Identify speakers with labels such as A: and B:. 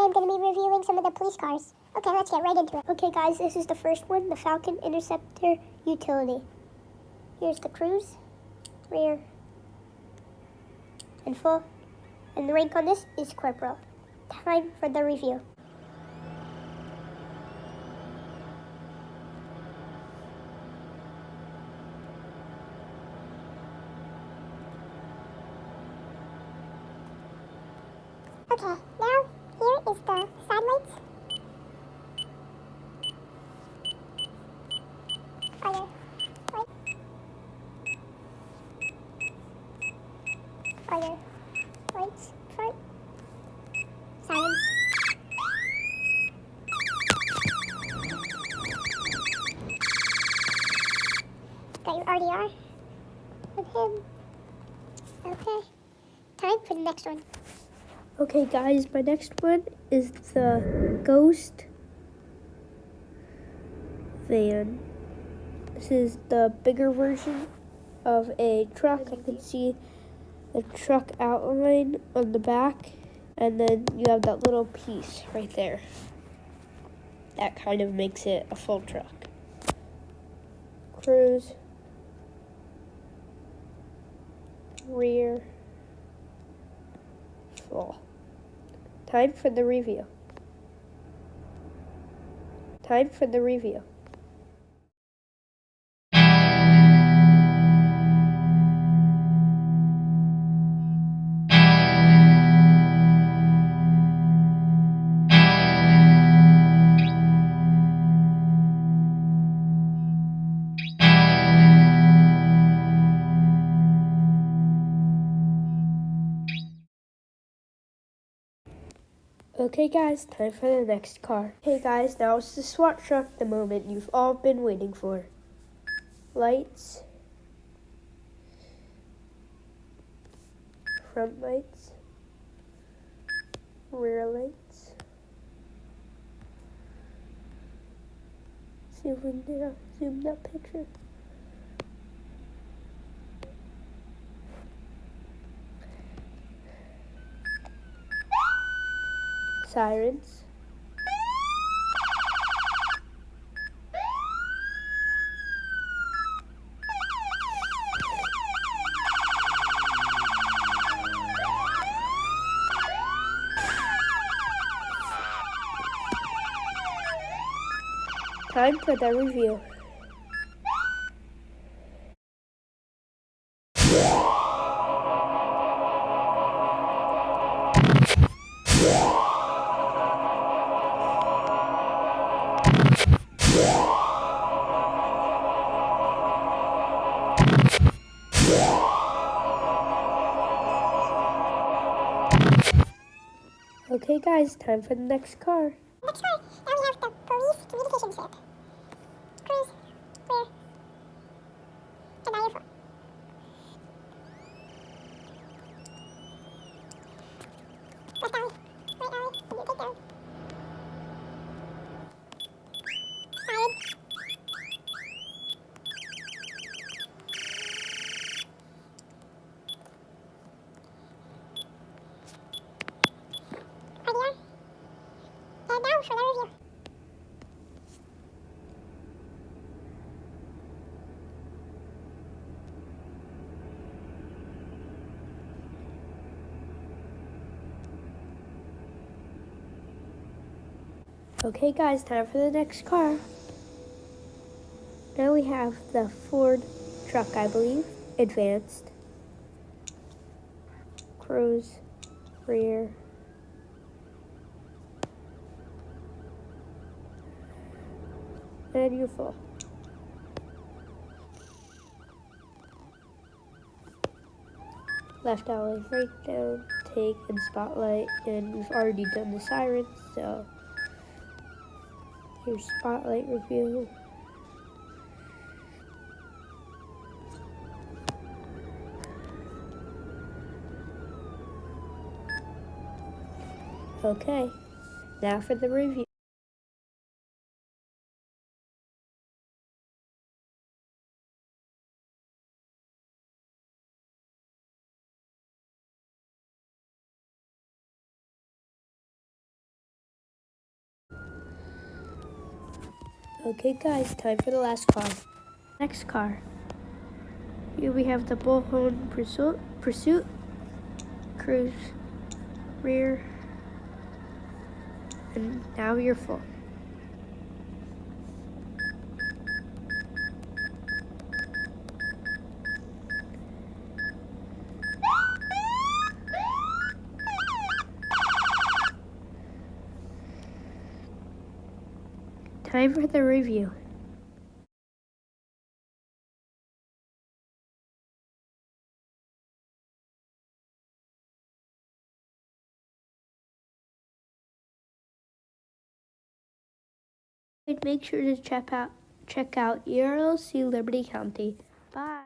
A: I'm going to be reviewing some of the police cars. Okay, let's get right into it. Okay, guys, this is the first one, the Falcon Interceptor Utility. Here's the cruise, rear, and full. And the rank on this is Corporal. Time for the review. Okay, now here is the side lights. Other lights. Other lights. Front. Sirens. Got your RDR with him. Okay, time for the next one.
B: Okay guys, my next one is the Ghost van. This is the bigger version of a truck. I can see the truck outline on the back, and then you have that little piece right there. That kind of makes it a full truck. Cruise, rear, full. Time for the review. Time for the review. Okay guys, time for the next car. Hey guys, now it's the SWAT truck, the moment you've all been waiting for. Lights. Front lights. Rear lights. See if we can zoom that picture. Sirens. Time for the review. Okay guys, time for the next car.
A: Next car, now we have the police communication ship. Cruise, rear, and now you're full. Left alley, right alley, and you take down. Siren. RDR. And now for the review.
B: Okay guys, time for the next car. Now we have the Ford truck, I believe. Advanced. Cruise. Rear. And you're full. Left alley, right down, take, and spotlight. And we've already done the sirens, so here's spotlight review. Okay, now for the review. Okay guys, time for the last car. Next car. Here we have the Bullhorn Pursuit, cruise, rear, and now you're full. Time for the review. Make sure to check out ER.LC Liberty County. Bye.